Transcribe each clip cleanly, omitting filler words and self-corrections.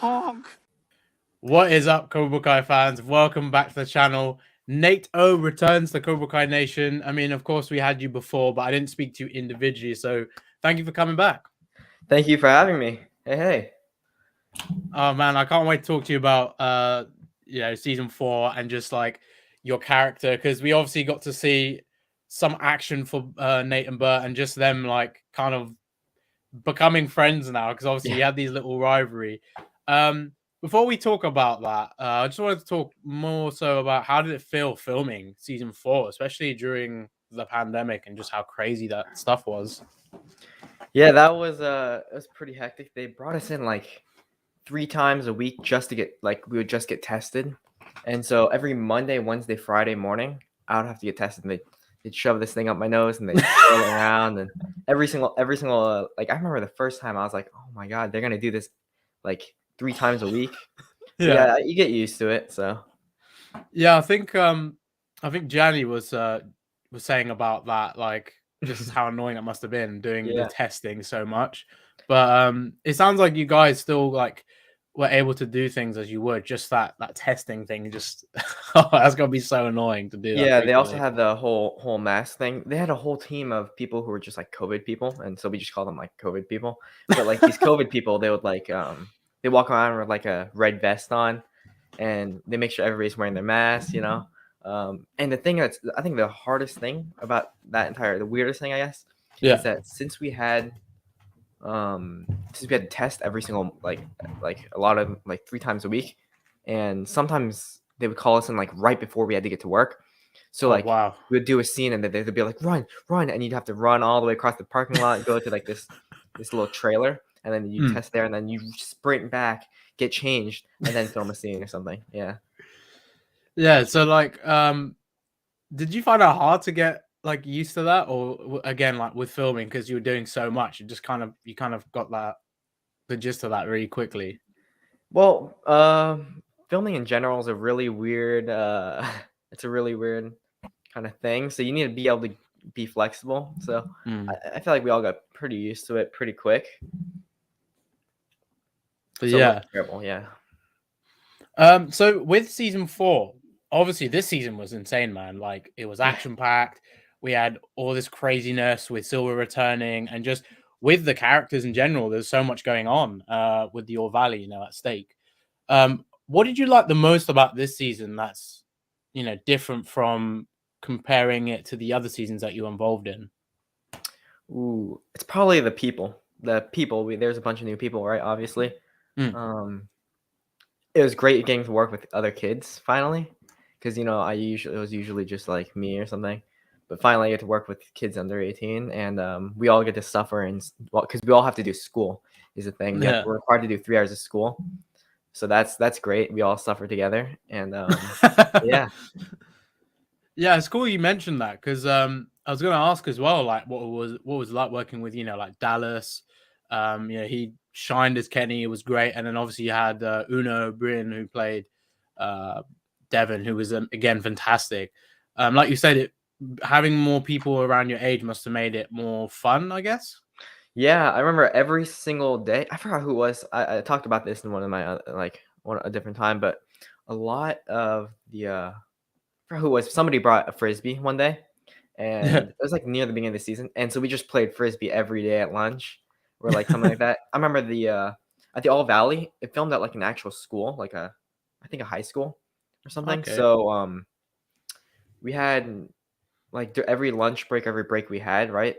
honk. What is up, Cobra Kai fans? Welcome back to the channel. Nate O returns to Cobra Kai Nation. I mean, of course, we had you before, but I didn't speak to you individually. So thank you for coming back. Thank you for having me. Hey. Oh man, I can't wait to talk to you about season 4 and just like your character, because we obviously got to see some action for Nate and Bert and just them like kind of becoming friends now, because obviously you had these little rivalry. Before we talk about that, I just wanted to talk more so about how did it feel filming season 4, especially during the pandemic and just how crazy that stuff was. Yeah, that was it was pretty hectic. They brought us in like 3 times a week just to get we would just get tested. And so every Monday, Wednesday, Friday morning, I would have to get tested, and they'd shove this thing up my nose and they'd swirl it around, and every single I remember the first time I was like, "Oh my god, they're going to do this like 3 times a week." Yeah, you get used to it, so. Yeah, I think Gianni was saying about that, like just how annoying it must have been doing the testing so much. But it sounds like you guys still like were able to do things as you would. Just that testing thing, just that's gonna be so annoying to do. Yeah, they also had the whole mask thing. They had a whole team of people who were just like COVID people, and so we just call them like COVID people. But like these COVID people, they would they walk around with like a red vest on, and they make sure everybody's wearing their mask, And the thing I think the hardest thing about the weirdest thing, I guess, is that since we had to test every single like a lot of 3 times a week, and sometimes they would call us in like right before we had to get to work. So wow, we would do a scene and they'd be like, run, and you'd have to run all the way across the parking lot and go to like this little trailer, and then you test there, and then you sprint back, get changed, and then film a scene or something. Yeah. So like, did you find it hard to get like used to that, or again like with filming, because you were doing so much, you kind of got the gist of that really quickly? Well, filming in general is a really weird it's a really weird kind of thing. So you need to be able to be flexible. So I feel like we all got pretty used to it pretty quick. But so yeah. Terrible, yeah. So with season 4, obviously this season was insane, man. Like it was action packed. We had all this craziness with Silver returning, and just with the characters in general, there's so much going on with the All Valley, at stake. What did you like the most about this season that's, different from comparing it to the other seasons that you were involved in? Ooh, it's probably the people. There's a bunch of new people, right? Obviously. It was great getting to work with other kids finally, because it was usually just like me or something, but finally I get to work with kids under 18, and we all get to suffer, and because we all have to do school is the thing. We're required to do 3 hours of school, so that's great. We all suffer together, and yeah. Yeah, it's cool you mentioned that, because I was going to ask as well, like what was like working with like Dallas. He shined as Kenny. It was great. And then obviously you had Uno Brin, who played Devin, who was again fantastic. Like you said, having more people around your age must have made it more fun, I guess. Yeah, I remember every single day. I forgot who it was. I talked about this in one of my a different time, but a lot of the I forgot who it was. Somebody brought a frisbee one day, and it was like near the beginning of the season, and so we just played frisbee every day at lunch, or like something like that. I remember at the All Valley, it filmed at like an actual school, I think a high school or something. Okay. So we had like every lunch break, every break we had, right?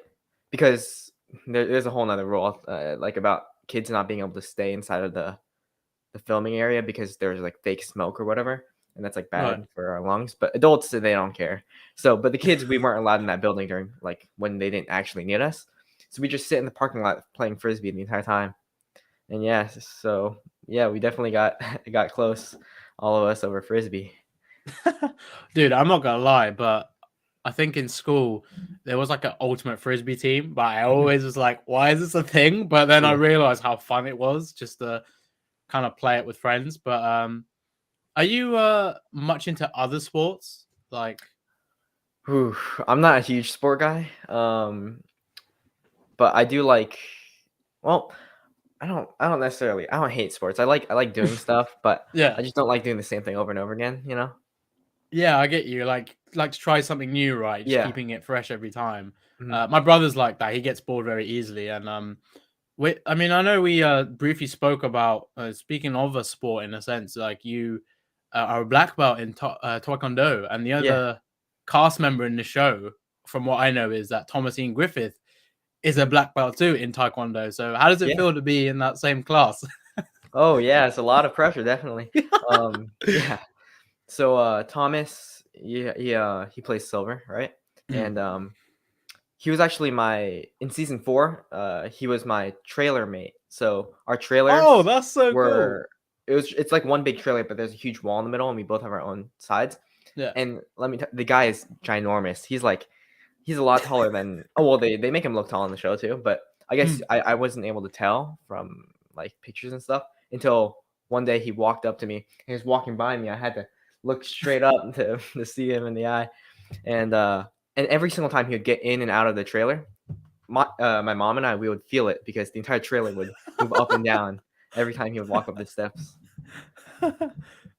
Because there's a whole nother rule about kids not being able to stay inside of the filming area because there's like fake smoke or whatever, and that's like bad for our lungs. But adults, they don't care. So, but the kids, we weren't allowed in that building during like when they didn't actually need us. So we just sit in the parking lot playing frisbee the entire time. And yeah, so yeah, we definitely got close, all of us, over frisbee. Dude, I'm not gonna lie, but I think in school there was like an ultimate frisbee team, but I always was like, why is this a thing? But then I realized how fun it was just to kind of play it with friends. But are you much into other sports? Like, I'm not a huge sport guy. But I do like, well, I don't necessarily I don't hate sports. I like doing stuff, but Yeah. I just don't like doing the same thing over and over again, you know? Yeah, I get you. Like to try something new, right? Just Yeah. keeping it fresh every time. Mhm. My brother's like that. He gets bored very easily, and I mean, I know we briefly spoke about speaking of a sport in a sense, like you are a black belt in Taekwondo, and the Yeah. other cast member in the show, from what I know, is that Thomas Griffith is a Mhm. black belt too in Taekwondo. So, how does it Yeah. feel to be in that same class? Oh, yeah, it's a lot of pressure, definitely. Yeah. So, Thomas, he plays silver, right? Mm. And, he was actually my in season 4, he was my trailer mate. So, our Oh, trailers that's so cool. were it's like one big trailer, but there's a huge wall in the middle, and we both have our own sides. Yeah. And let me the guy is ginormous. He's a lot taller than oh, well, they make him look tall on the show too, but I guess Mm. I wasn't able to tell from, like, pictures and stuff until one day he walked up to me. He was walking by me. I had to look straight up to see him in the eye, and, uh, and every single time he would get in and out of the trailer, my mom and I, we would feel it because the entire trailer would move up and down every time he would walk up the steps.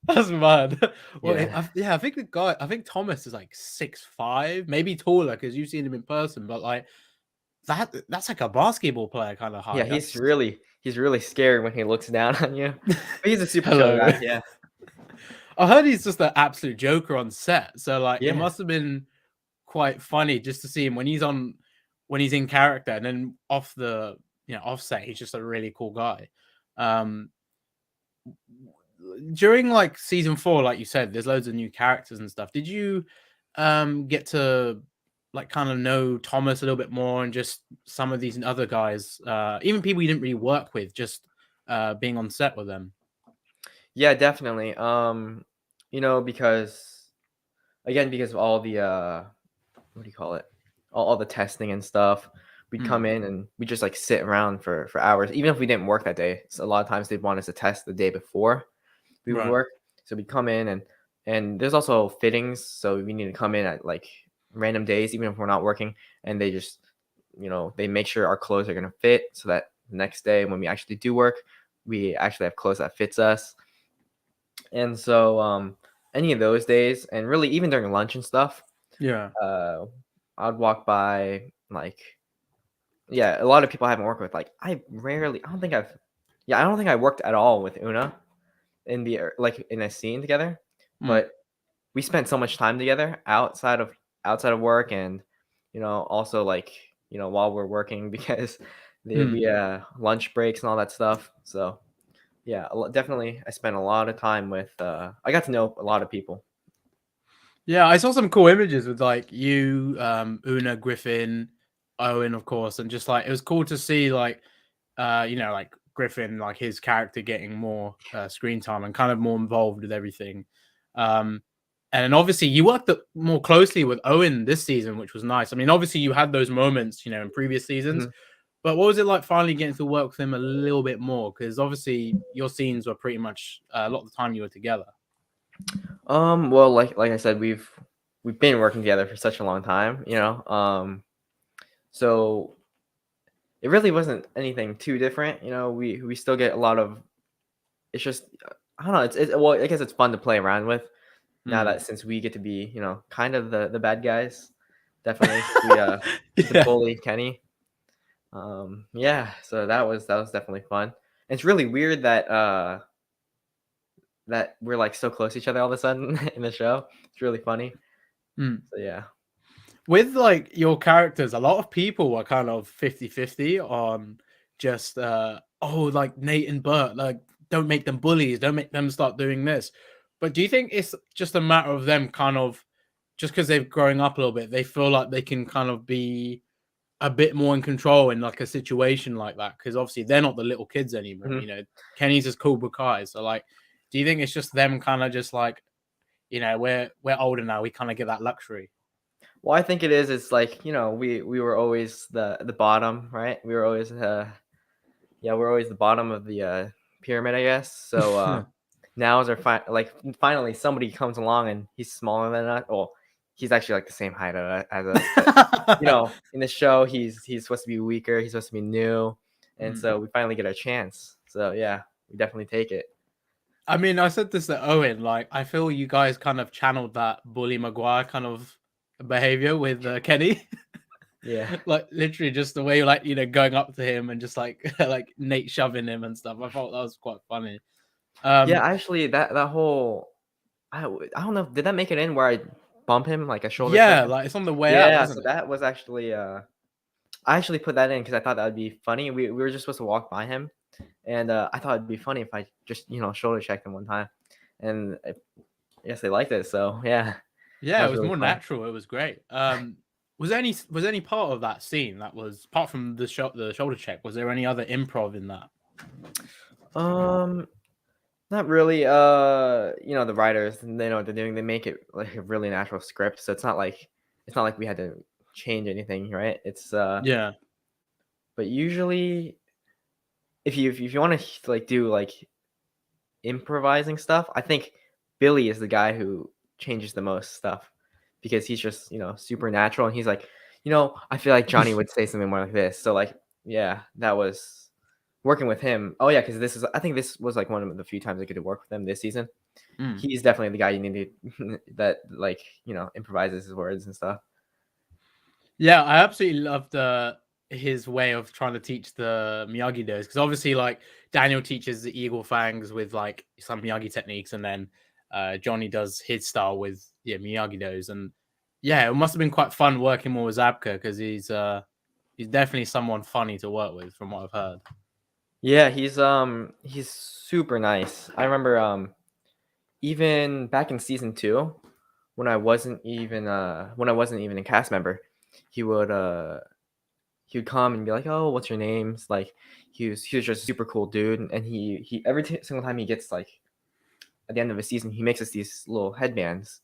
That's mad. Well, Yeah. yeah, I think I think Thomas is like 6'5", maybe taller because you've seen him in person, but like that's like a basketball player kind of Yeah, height. That's he's really scary when he looks down on you. But he's a super chill hello. guy, yeah. I heard he's just an absolute joker on set. So like it Yeah. must have been quite funny just to see him when he's in character and then off the offset, he's just a really cool guy. Um During like season 4, like you said, there's loads of new characters and stuff. Did you get to like kind of know Thomas a little bit more and just some of these other guys, even people you didn't really work with, just being on set with them? Yeah, definitely. Because again, because of all the what do you call it? All the testing and stuff, we'd Mm, come in and we just like sit around for hours, even if we didn't work that day. So a lot of times they'd want us to test the day before we would right. work. So we'd come in and there's also fittings, so we need to come in at like random days, even if we're not working, and they just they make sure our clothes are gonna fit so that the next day when we actually do work, we actually have clothes that fits us. And so any of those days, and really even during lunch and stuff, Yeah. uh I'd walk by, like, yeah, a lot of people I haven't worked with. Like, I don't think I worked at all with Una like in a scene together, Mm, but we spent so much time together outside of work, and also, like, while we're working because mm. we lunch breaks and all that stuff. So yeah, definitely I spent a lot of time with I got to know a lot of people. Yeah, I saw some cool images with like you, Una, Griffin, Owen, of course, and just like it was cool to see like like Griffin, like his character getting more screen time and kind of more involved with everything. Um, and then obviously you worked more closely with Owen this season, which was nice. I mean, obviously you had those moments, in previous seasons, Mhm. but what was it like finally getting to work with him a little bit more? Because obviously your scenes were pretty much a lot of the time you were together. Well, like I said, we've been working together for such a long time, so it really wasn't anything too different. We still get a lot of. It's just I don't know. Well, I guess it's fun to play around with now Mm. that since we get to be kind of the bad guys. Definitely, we get to Yeah. bully Kenny. Yeah, so that was definitely fun. It's really weird that we're like so close to each other all of a sudden in the show. It's really funny. Mm. So yeah. With like your characters, a lot of people were kind of 50-50 on just like Nate and Bert, like don't make them bullies, don't make them start doing this. But do you think it's just a matter of them kind of just because they're growing up a little bit, they feel like they can kind of be a bit more in control in like a situation like that? Because obviously they're not the little kids anymore, Mhm. Kenny's just Cobra Kai. So like, do you think it's just them kind of just like, we're older now, we kind of get that luxury? Well, I think it is. It's like we were always the bottom, right? We were always yeah, we're always the bottom of the pyramid, I guess. So now as our finally somebody comes along and he's smaller than us. Well, he's actually like the same height as us, but in the show he's supposed to be weaker. He's supposed to be new, and so we finally get our chance. So yeah, we definitely take it. I mean, I said this to Owen. Like, I feel you guys kind of channeled that Bully Maguire kind of behavior with Kenny. Yeah. Like, literally, just the way, like, going up to him and just like like Nate shoving him and stuff. I thought that was quite funny. Yeah, actually, that whole I don't know, did that make it in where I bump him, like, a shoulder check Yeah, him? like it's on the way out, Yeah, isn't so it? that was actually, I actually put that in because I thought that would be funny. We were just supposed to walk by him, and, I thought it'd be funny if I just, shoulder checked him one time, and I guess they liked it, so yeah, that Yeah, it was was really more fun. natural. It was great. Was there any part of that scene that was apart from the shoulder check? Was there any other improv in that? Um, Not really, the writers, they know what they're doing. They make it like a really natural script, so it's not like we had to change anything, right? Yeah. But usually if you wanna like, do, like, improvising stuff, I think Billy is the guy who changes the most stuff because he's just, supernatural, and he's like, "I feel like Johnny would say something more like this." So, like, yeah, that was working with him. Oh, yeah, because I think this was, like, one of the few times I get to work with him this season. Mm. He's definitely the guy you need to that, like, improvises his words and stuff. Yeah, I absolutely loved his way of trying to teach the Miyagi Dos because obviously, like Daniel teaches the Eagle Fangs with like some Miyagi techniques, and then Johnny does his style with Miyagi Dos, and yeah, it must have been quite fun working more with Zabka because he's definitely someone funny to work with from what I've heard. Yeah, he's super nice. I remember, even back in season 2, when I wasn't even a cast member, he would, he would come and be like, "Oh, what's your names?" Like, he was just a super cool dude, and he every single time he gets, like, at the end of a season, he makes us these little headbands,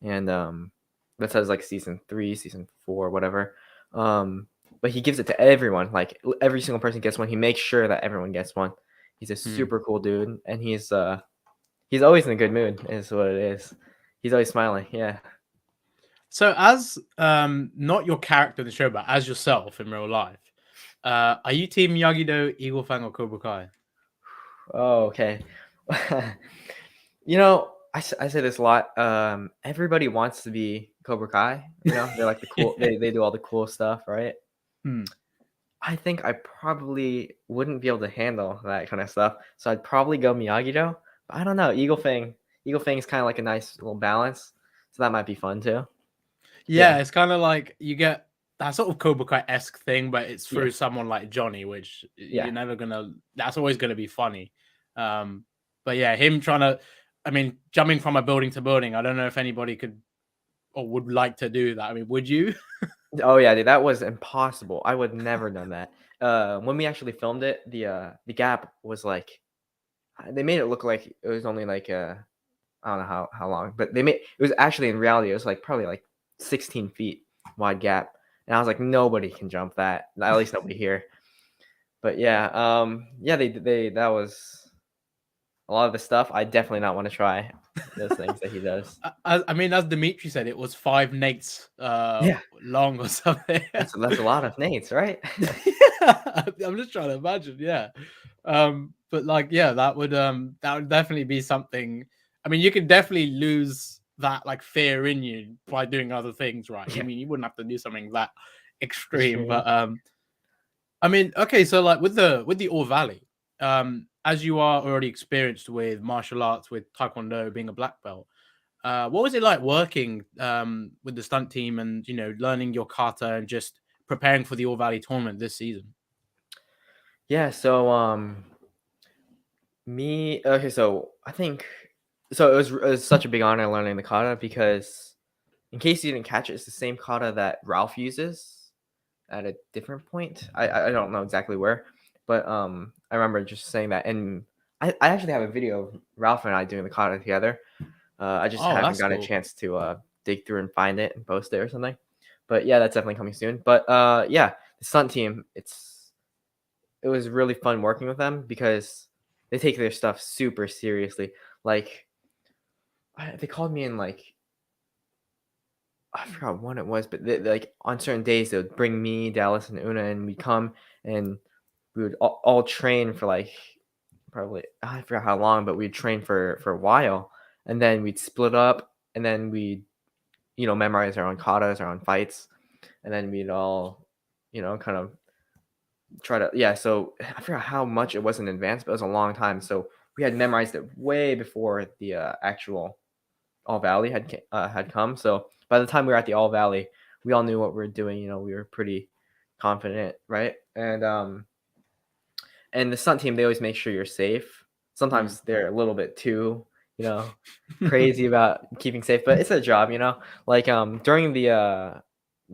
and that says like season 3, season 4, whatever. But he gives it to everyone. Like, every single person gets one. He makes sure that everyone gets one. He's a Hmm. super cool dude, and he's always in a good mood. Is what it is. He's always smiling. Yeah. So, as not your character in the show, but as yourself in real life, are you Team Miyagi Do, Eagle Fang, or Cobra Kai? Oh, okay. I say this a lot. Everybody wants to be Cobra Kai. They're like the cool. They do all the cool stuff, right? Hmm. I think I probably wouldn't be able to handle that kind of stuff, so I'd probably go Miyagi-Do, but I don't know, Eagle Fang is kinda like a nice little balance, so that might be fun too. Yeah, Yeah, it's kind of like you get that sort of Cobra Kai-esque thing, but it's yeah, through someone like Johnny, which yeah, you're never gonna. That's always gonna be funny. Um, but yeah, him trying to, I mean, jumping from a building to building. I don't know if anybody could or would like to do that. I mean, would you? oh yeah, dude, that was impossible, I would never done that. When we actually filmed it, the gap was like they made it look like it was only like, I don't know how long, but it was actually in reality, it was like probably like 16 feet wide gap, and I was like, "Nobody can jump that, at least nobody here." But yeah, yeah, they that was a lot of the stuff I definitely not wanna try, those things that he does. I mean, as Dimitri said, it was 5 Nates Yeah, long or something. that's a lot of Nates, right? Yeah, I'm just trying to imagine. Yeah, but like, yeah, that would definitely be something. I mean, you could definitely lose that like fear in you by doing other things, right? I Yeah, mean, you wouldn't have to do something that extreme, extreme. but I mean, okay, so like with the All Valley, as you are already experienced with martial arts, with Taekwondo, being a black belt. What was it like working with the stunt team and learning your kata and just preparing for the All Valley tournament this season? Yeah, so, me okay, so I think so it was such a big honor learning the kata because in case you didn't catch it, it's the same kata that Ralph uses at a different point. I don't know exactly where, but I remember just saying that, and I actually have a video of Ralph and I doing the kata together. I just Oh, haven't that's gotten a cool. chance to dig through and find it and post it or something. But yeah, that's definitely coming soon. But yeah, the stunt team, it was really fun working with them because they take their stuff super seriously. Like, they called me in, like, I forgot when it was, but like on certain days they would bring me, Dallas, and Una, and we come and we would all train for like probably I forgot how long, but we'd train for a while, and then we'd split up, and then we'd memorize our own katas, our own fights, and then we'd all kind of try to So I forgot how much it was in advance, but it was a long time. So we had memorized it way before the actual All Valley had come. So by the time we were at the All Valley, we all knew what we were doing. We were pretty confident, right? And the stunt team, they always make sure you're safe. Mm. Sometimes they're a little bit too, you know, crazy about keeping safe, but it's a job. Like during the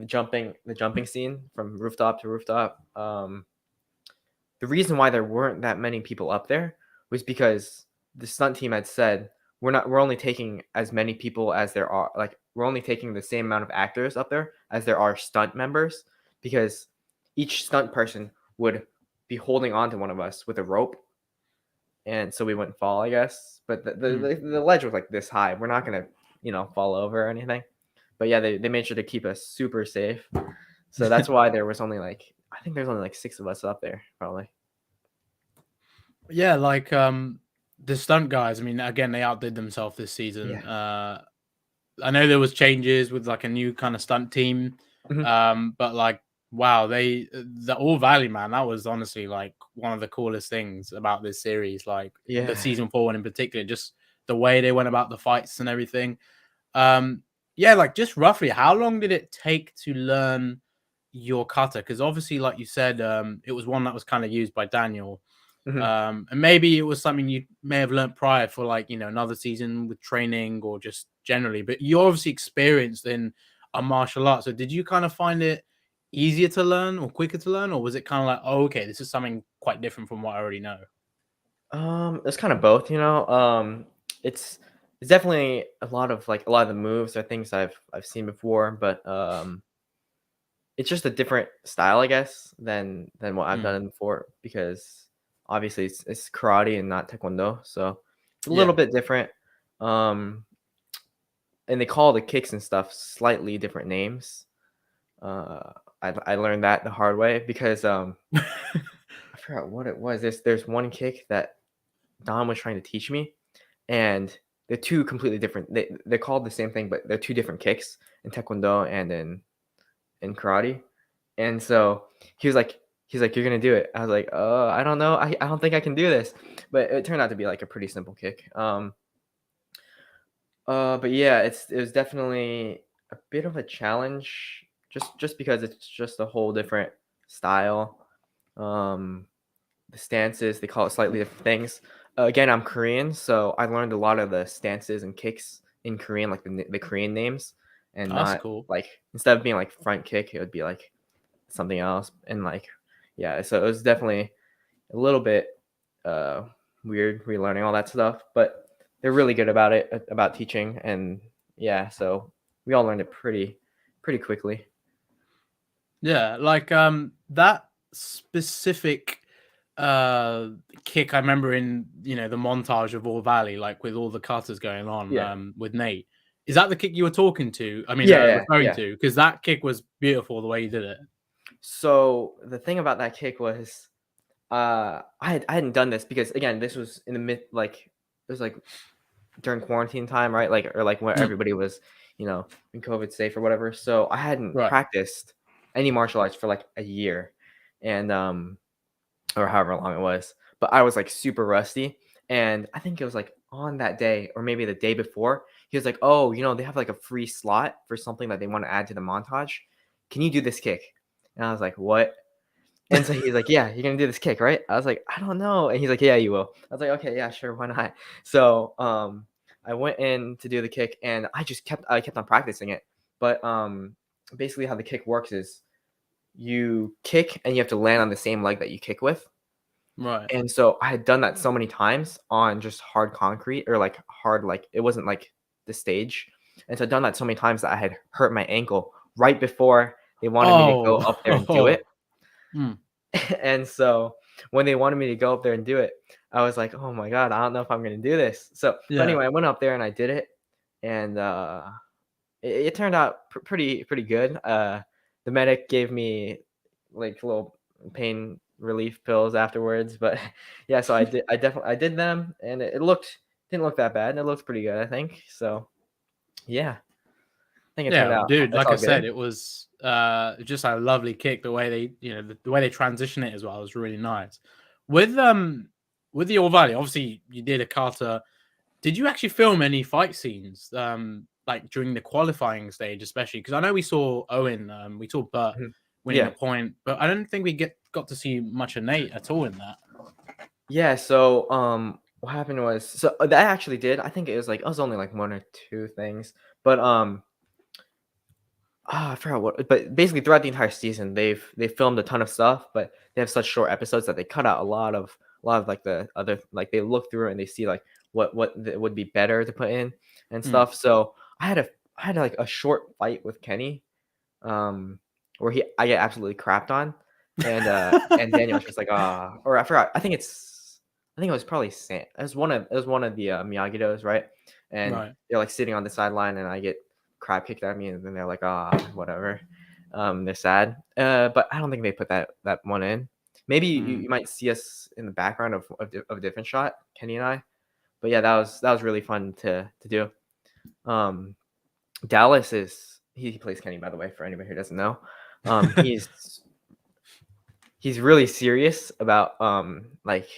jumping scene from rooftop to rooftop, the reason why there weren't that many people up there was because the stunt team had said we're only taking as many people as there are, like we're only taking the same amount of actors up there as there are stunt members, because each stunt person would be holding on to one of us with a rope, and so we wouldn't fall, I guess. But the Mm. the, the ledge was like this high. We're not gonna fall over or anything. But yeah, they made sure to keep us super safe. So that's why there was only like, I think there's only like 6 of us up there probably. Yeah, like the stunt guys. I mean, again, they outdid themselves this season. Yeah. I know there was changes with like a new kind of stunt team, Mhm. but like wow, the All Valley, man, that was honestly like one of the coolest things about this series. Like the Yeah. season 4 one in particular, just the way they went about the fights and everything. Um, yeah, like just roughly, how long did it take to learn your kata? Because obviously, like you said, it was one that was kind of used by Daniel. Mhm. And maybe it was something you may have learned prior for like, another season with training or just generally, but you're obviously experienced in a martial art. So did you kind of find it easier to learn or quicker to learn? Or was it kind of like, oh, okay, this is something quite different from what I already know? It's kind of both. It's it's definitely a lot of the moves are things I've seen before, but it's just a different style, I guess, than what I've Mm, done before, because obviously it's karate and not taekwondo, so it's a little yeah. bit different. Um, and they call the kicks and stuff slightly different names. Uh, I learned that the hard way, because I forgot what it was. There's one kick that Don was trying to teach me, and they're two completely different. They're called the same thing, but they're two different kicks in taekwondo and in karate. And so he's like, "You're gonna do it." I was like, I don't know. I don't think I can do this." But it turned out to be like a pretty simple kick. But yeah, it was definitely a bit of a challenge, just because it's just a whole different style. Um, the stances, they call it slightly different things. Again, I'm Korean, so I learned a lot of the stances and kicks in Korean, like the Korean names, and Oh, that's not cool. like, instead of being like front kick, it would be like something else. And like, yeah, so it was definitely a little bit uh weird relearning all that stuff, but they're really good about it, about teaching. And yeah, so we all learned it pretty quickly. Yeah, like that specific uh kick I remember in the montage of All Valley, like with all the cutters going on Yeah. with Nate. Is that the kick you were talking to? I mean, Yeah, yeah, referring yeah. to, because that kick was beautiful the way you did it. So the thing about that kick was, I hadn't done this, because again, this was in the mid, like it was like during quarantine time, right? Like, or like when Mm, everybody was, in COVID safe or whatever. So I hadn't right. practiced any martial arts for like a year, and or however long it was. But I was like super rusty, and I think it was like on that day or maybe the day before, he was like, "Oh, they have like a free slot for something that they want to add to the montage. Can you do this kick?" And I was like, "What?" And so he's like, "Yeah, you're gonna do this kick, right?" I was like, "I don't know." And he's like, "Yeah, you will." I was like, "Okay, yeah, sure, why not?" So I went in to do the kick, and I kept on practicing it. But basically, how the kick works is you kick and you have to land on the same leg that you kick with. Right. And so I had done that so many times on just hard concrete, or like hard, like it wasn't like the stage. And so I'd done that so many times that I had hurt my ankle right before they wanted me to go Oh. up there and do it. Mm, And so when they wanted me to go up there and do it, I was like, "Oh my god, I don't know if I'm gonna do this." But yeah. anyway, I went up there and I did it, and it turned out pretty good. The medic gave me like a little pain relief pills afterwards. But yeah, so I did them, and it didn't look that bad. It looked pretty good, I think. So yeah, I think it turned Yeah, out dude, it's like I all said, good. it was just a lovely kick. The way they, the way they transition it as well was really nice. With the All Valley, obviously you did a kata. Did you actually film any fight scenes, like during the qualifying stage, especially? Because I know we saw Owen, we saw Bert Mhm. winning a Yeah. point, but I don't think we got to see much of Nate at all in that. Yeah, so what happened was that actually did. I think it was only like one or two things. But I forgot what, but basically throughout the entire season they filmed a ton of stuff, but they have such short episodes that they cut out a lot of like the other, like they look through it and they see like would be better to put in and Mm. stuff. So I had like a short fight with Kenny, um where I get absolutely crapped on, and Daniel was just like, or I forgot. I think it was probably Sam. It was one of the Miyagi-Dos, right? And Right. they're like sitting on the sideline, and I get crap kicked at me, and then they're like, whatever. They're sad. But I don't think they put that one in. Maybe Mm. you might see us in the background of a different shot, Kenny and I. But yeah, that was really fun to do. Um, Dallas is he plays Kenny, by the way, for anybody who doesn't know. Um, he's he's really serious about like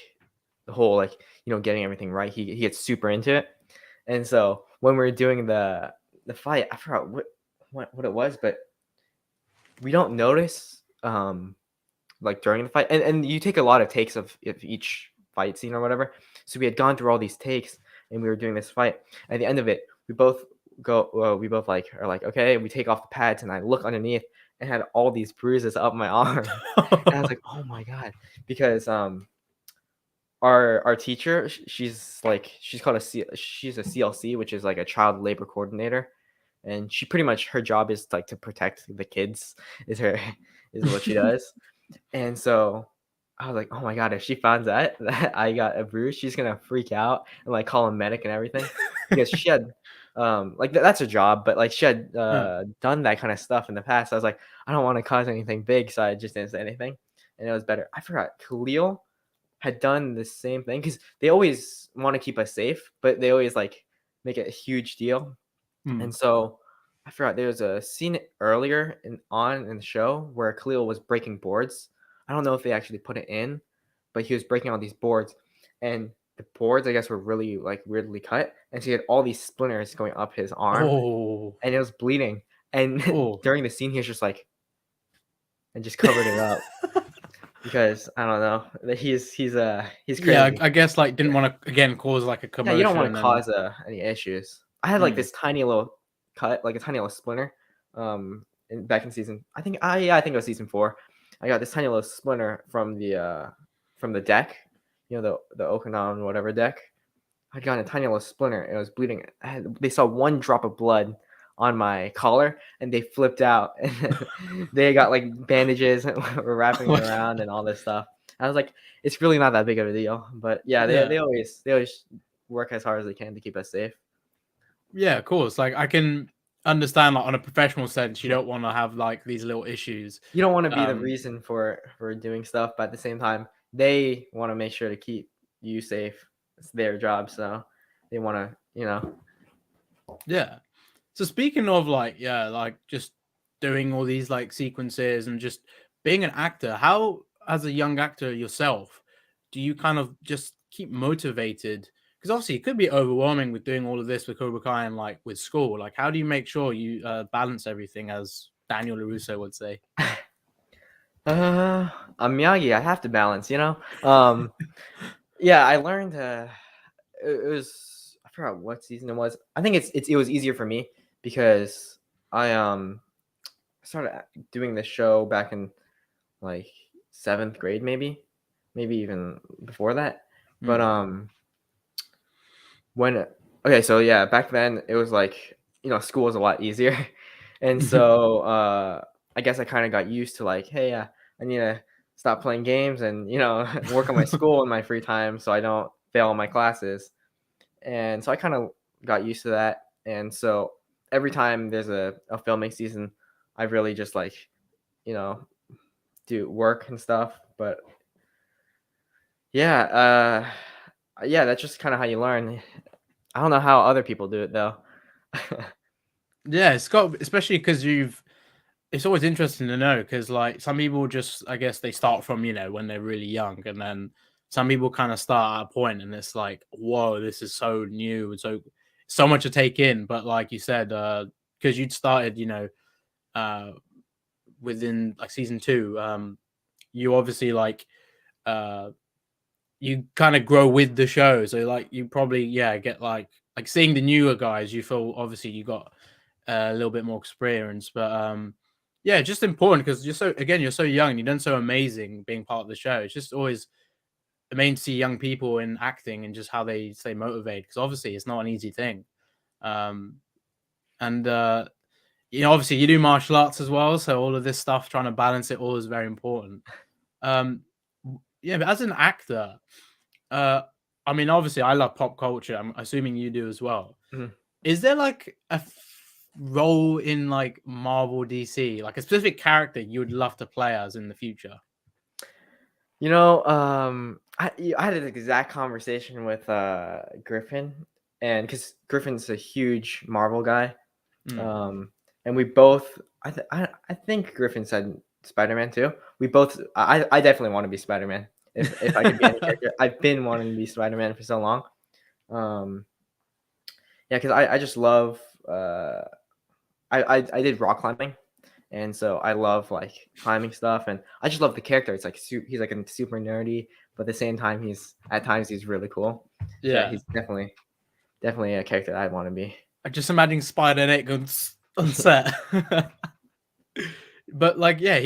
the whole, like, getting everything right. He gets super into it. And so when we are doing the fight, I forgot what it was, but we don't notice like during the fight, and you take a lot of takes of each fight scene or whatever. So we had gone through all these takes, and we were doing this fight. At the end of it, we both like are like, okay, we take off the pads, and I look underneath and had all these bruises up my arm. And I was like, oh my god, because our teacher, she's called she's a CLC, which is like a child labor coordinator, and she pretty much, her job is like to protect the kids, is her is what she does. And so I was like, oh my god, if she finds out that I got a bruise, she's gonna freak out and like call a medic and everything, because she had like that's her job, but like she had Yeah. done that kind of stuff in the past. I was like, I don't want to cause anything big, so I just didn't say anything, and it was better. I forgot Khalil had done the same thing, because they always want to keep us safe, but they always like make it a huge deal. Mm. And so I forgot, there was a scene earlier in the show where Khalil was breaking boards. I don't know if they actually put it in, but he was breaking all these boards, and the boards, I guess, were really like weirdly cut, and so he had all these splinters going up his arm, Oh. and it was bleeding. And Oh. during the scene, he was just like, and just covered it up, because I don't know, he's Yeah, crazy. I guess like didn't want to again cause like a Yeah, you don't commotion want and to then. cause any issues. I had like Mm. this tiny little cut, like a tiny little splinter, back in season. I think it was season 4. I got this tiny little splinter from the deck, the Okinawan whatever deck. I'd gotten a tiny little splinter. It was bleeding. They saw one drop of blood on my collar, and they flipped out. And they got like bandages and were wrapping me around and all this stuff. I was like, it's really not that big of a deal. But yeah, Yeah. they always work as hard as they can to keep us safe. Yeah, of course. Like I can understand, like on a professional sense, you don't want to have like these little issues. You don't want to be the Um, reason for doing stuff, but at the same time, they want to make sure to keep you safe. It's their job, so they want to, yeah. So speaking of like, yeah, like just doing all these like sequences and just being an actor, how, as a young actor yourself, do you kind of just keep motivated? Because obviously it could be overwhelming with doing all of this with Cobra Kai and like with school. Like, how do you make sure you balance everything, as Daniel LaRusso would say? I'm Miyagi. I have to balance, Yeah, I learned. It was, I forgot what season it was. I think it was easier for me because I started doing this show back in like 7th grade, maybe even before that. But Mm. when okay, so yeah, back then it was like, school was a lot easier, and so I guess I kind of got used to like, hey, I need to stop playing games and work on my school in my free time so I don't fail all my classes. And so I kind of got used to that. And so every time there's a filming season, I really just like, you know, do work and stuff. But Yeah, yeah, that's just kind of how you learn. I don't know how other people do it though. Yeah, it's got, especially because it's always interesting to know because like some people just, I guess they start from, when they're really young, and then some people kind of start at a point and it's like, whoa, this is so new and so much to take in. But like you said, because you'd started, uh within like season 2, you obviously like uh you kind of grow with the show, so like you probably get like seeing the newer guys, you feel obviously you got a little bit more experience. But yeah, just important because you're so young and you've done so amazing being part of the show. It's just always amazing to see young people in acting and just how they stay motivated, because obviously it's not an easy thing. um and obviously you do martial arts as well, so all of this stuff, trying to balance it all, is very important. um yeah, but as an actor, uh I mean, obviously I love pop culture, I'm assuming you do as well. Mhm. Is there like role in like Marvel, DC, like a specific character you would love to play as in the future? I had an exact conversation with Griffin, and because Griffin's a huge Marvel guy, Mm. um, and we both, I think Griffin said Spider-Man too. We both, I definitely want to be Spider-Man if I could be any character. I've been wanting to be Spider-Man for so long. Um, yeah, because I just love I did rock climbing, and so I love like climbing stuff, and I just love the character. It's like he's like a super nerdy, but at the same time he's really cool. So yeah, Yeah, he's definitely a character that I want to be. I just imagine Spider-Man on on set. But like, yeah,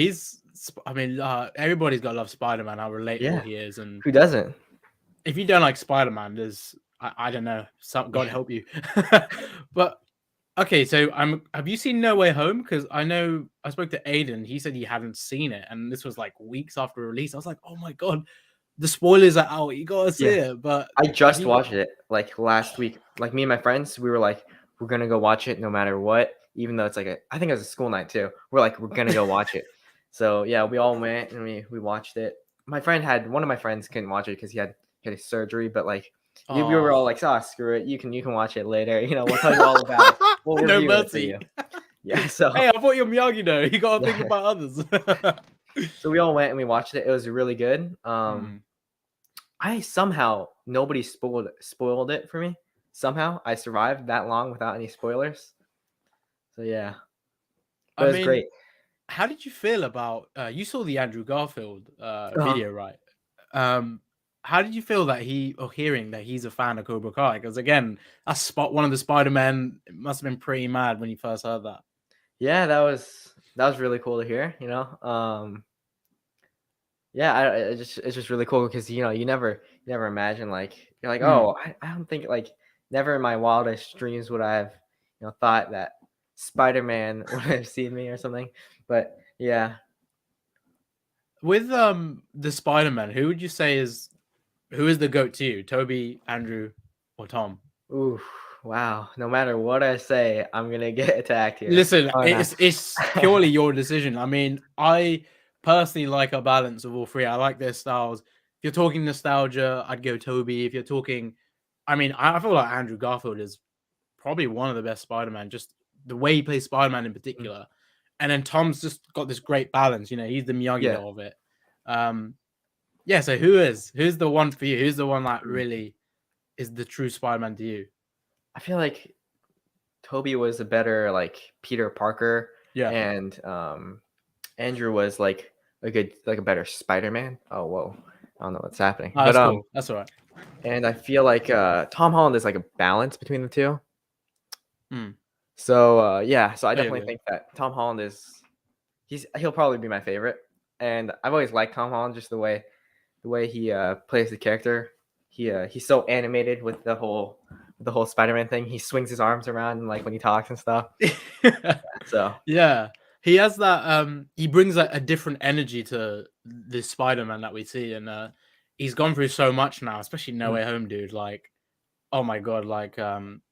I mean, everybody's got to love Spider-Man, how relatable Yeah, he is. And who doesn't? if you don't like Spider-Man, there's, I don't know, God Yeah. help you. But okay, so have you seen No Way Home? Because I know I spoke to Aiden. He said he hadn't seen it, and this was like weeks after release. I was like, oh my God, the spoilers are out. You gotta see Yeah, it. But I have just you? watched it like last week. Like me and my friends, we were like, we're gonna go watch it no matter what, even though it's like I think it was a school night too. We're like, we're gonna go watch it. So yeah, we all went and we watched it. One of my friends couldn't watch it because he had a surgery, but like we were Oh, all like, oh screw it, you can watch it later. We'll tell you all about it. We'll no review it for mercy. you. Yeah, so Hey, I thought you're Miyagi though. You gotta think yeah, about others. so we all went and we watched it. It was really good. Hmm. I somehow nobody spoiled it for me. Somehow I survived that long without any spoilers. So yeah, but I it was mean, great. how did you feel about you saw the Andrew Garfield Uh-huh. video, right? Um, how did you feel that hearing that he's a fan of Cobra Kai? Because again, that's one of the Spider-Men. Must have been pretty mad when you first heard that. Yeah, that was really cool to hear. Yeah, it's just really cool because you never imagine like you're like, Mm. oh, I don't think like never in my wildest dreams would I have thought that Spider-Man would have seen me or something. But yeah, With the Spider-Man, who is the goat to you? Toby, Andrew, or Tom? ooh, wow. No matter what I say, I'm gonna get attacked here. Listen, Oh no. it's purely your decision. I mean, I personally like a balance of all three. I like their styles. If you're talking nostalgia, I'd go Toby. If you're talking, I mean, I feel like Andrew Garfield is probably one of the best Spider-Man. Just the way he plays Spider-Man in Mm, particular, and then Tom's just got this great balance. He's the Miyagi yeah. Do of it. Um, yeah. So who's the one for you? Who's the one that Mm. really is the true Spider-Man to you? I feel like Toby was a better like Peter Parker, Yeah. and Andrew was like a better Spider-Man. Oh whoa, I don't know what's happening, Oh, but that's cool. That's all right. and I feel like Tom Holland is like a balance between the two. Mm, So yeah, so I there you definitely go. think that Tom Holland he'll probably be my favorite, and I've always liked Tom Holland just the way he plays the character. He's so animated with the whole Spider-Man thing. He swings his arms around like when he talks and stuff. So Yeah, he has that. He brings a different energy to this Spider-Man that we see, and he's gone through so much now, especially No mm, Way Home, dude. Like, oh my God, like,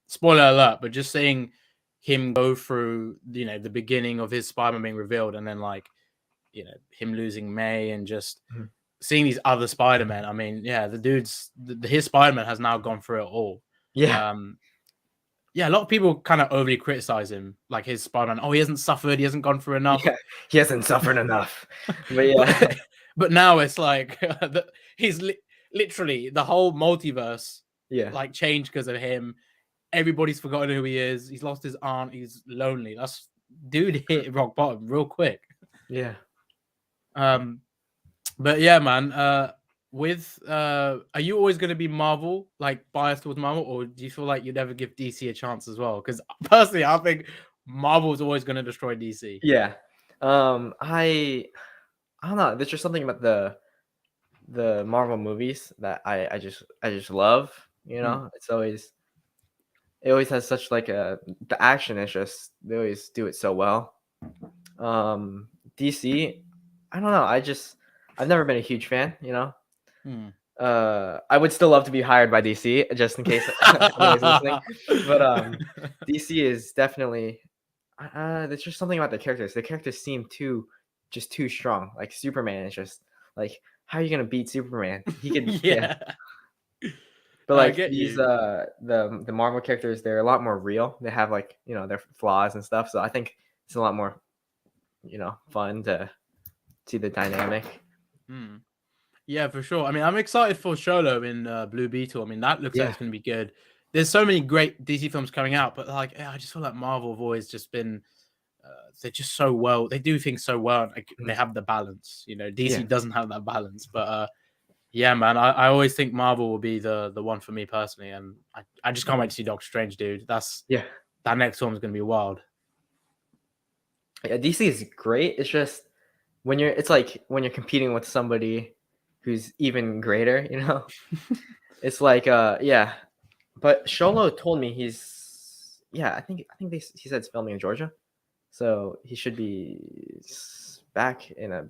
spoiler alert, but just seeing him go through, the beginning of his Spider-Man being revealed, and then like, him losing May, and just mhm. seeing these other Spider-Men, I mean, yeah, the dude's his Spider-Man has now gone through it all. Yeah. Yeah, a lot of people kind of overly criticize him, like his Spider-Man. Oh, he hasn't suffered, he hasn't gone through enough. Yeah. He hasn't suffered enough. But yeah. but now it's like he's literally the whole multiverse Yeah. like changed because of him. Everybody's forgotten who he is. He's lost his aunt. He's lonely. That's dude hit rock bottom real quick. Yeah. But yeah, man. Are you always going to be Marvel, like biased towards Marvel, or do you feel like you'd ever give DC a chance as well? Because personally, I think Marvel's always going to destroy DC. Yeah. I don't know. There's just something about the Marvel movies that I just love. You know, it always has such like the action is just they always do it so well. DC, I don't know. I've never been a huge fan. You know. I would still love to be hired by DC just in case anybody's listening. But DC is definitely there's just something about the characters. The characters seem too strong. Like Superman is just like, how are you gonna beat Superman? He can yeah. But like these the Marvel characters, they're a lot more real. They have like, you know, their flaws and stuff. So I think it's a lot more, you know, fun to see the dynamic. Yeah, for sure. I mean, I'm excited for Sholo in Blue Beetle. I mean, that looks like it's going to be good. There's so many great DC films coming out, but like, I just feel like Marvel have always just been, they're just so well. They do things so well. Like, they have the balance. You know, DC doesn't have that balance. But yeah, man, I always think Marvel will be the one for me personally, and I just can't wait to see Doctor Strange, dude. That next film is going to be wild. Yeah, DC is great. It's just when you're competing with somebody who's even greater, you know. It's like but Sholo told me he's I think he said it's filming in Georgia, so he should be back in a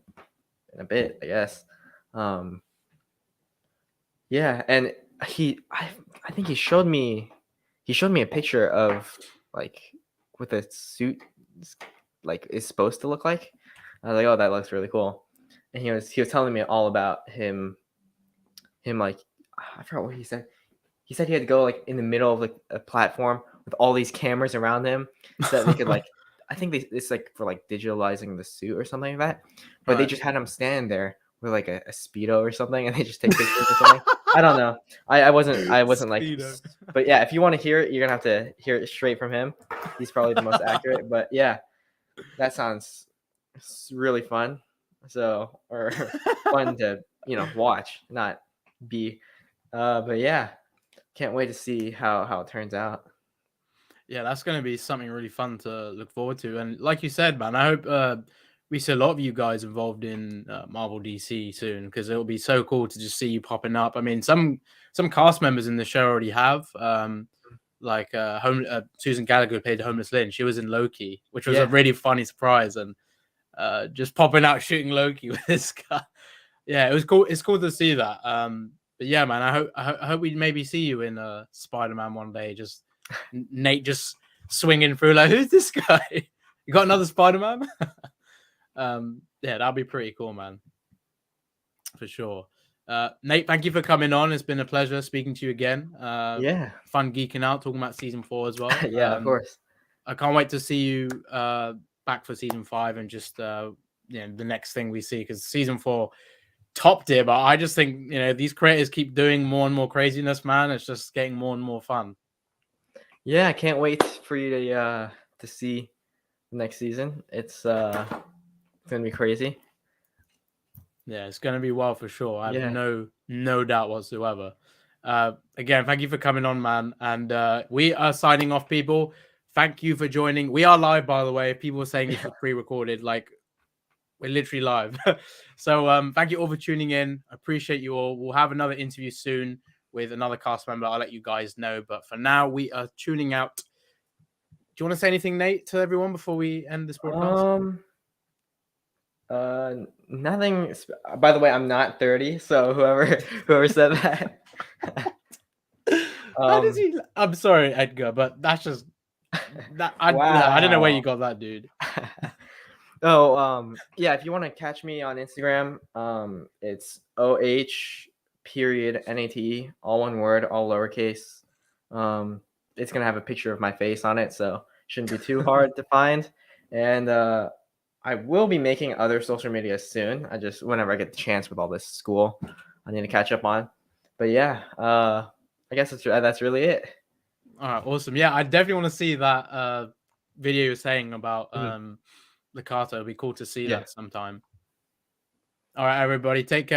bit, I guess. And I think he showed me a picture of like what the suit like is supposed to look like. I was like, oh, that looks really cool. And he was telling me all about him like, I forgot what he said. He said he had to go like in the middle of like a platform with all these cameras around him so that they could like, I think it's like for like digitalizing the suit or something like that. But they just had him stand there with like a Speedo or something, and they just take pictures or something. I don't know. I wasn't like, but yeah, if you want to hear it, you're gonna have to hear it straight from him. He's probably the most accurate. But yeah, that sounds really fun. So, or fun to, you know, watch, not be. But yeah, can't wait to see how it turns out. Yeah, that's going to be something really fun to look forward to. And like you said, man, I hope we see a lot of you guys involved in Marvel DC soon, because it'll be so cool to just see you popping up. I mean, some cast members in the show already have, like Susan Gallagher played Homeless Lynn. She was in Loki, which was a really funny surprise, and just popping out shooting Loki with this guy. Yeah, it was cool. It's cool to see that. But yeah, man, I hope we maybe see you in Spider-Man one day. Just Nate just swinging through like, who's this guy? You got another Spider-Man? Yeah, that'll be pretty cool, man. For sure. Nate, thank you for coming on. It's been a pleasure speaking to you again. Fun geeking out, talking about season 4 as well. Yeah, of course. I can't wait to see you back for season 5 and just the next thing we see, because season 4 top tier, but I just think, you know, these creators keep doing more and more craziness, man. It's just getting more and more fun. Yeah, I can't wait for you to see the next season. It's gonna be crazy. Yeah, it's gonna be wild for sure. I have no doubt whatsoever. Again, thank you for coming on, man. And we are signing off, people. Thank you for joining. We are live, by the way. People are saying this was pre-recorded. Like, we're literally live. So thank you all for tuning in. I appreciate you all. We'll have another interview soon with another cast member. I'll let you guys know. But for now, we are tuning out. Do you want to say anything, Nate, to everyone before we end this broadcast? Nothing. By the way, I'm not 30, so whoever said that. How does he? I'm sorry, Edgar, but that's just that. I don't know where you got that, dude. Yeah, if you want to catch me on Instagram, it's OH.NATE, all one word, all lowercase. It's gonna have a picture of my face on it, so shouldn't be too hard to find. And I will be making other social media soon. I just whenever I get the chance with all this school, I need to catch up on. But yeah, I guess that's really it. All right, awesome. Yeah, I definitely want to see that video you're saying about Mhm. the kata. It'd be cool to see Yeah. that sometime. All right, everybody, take care.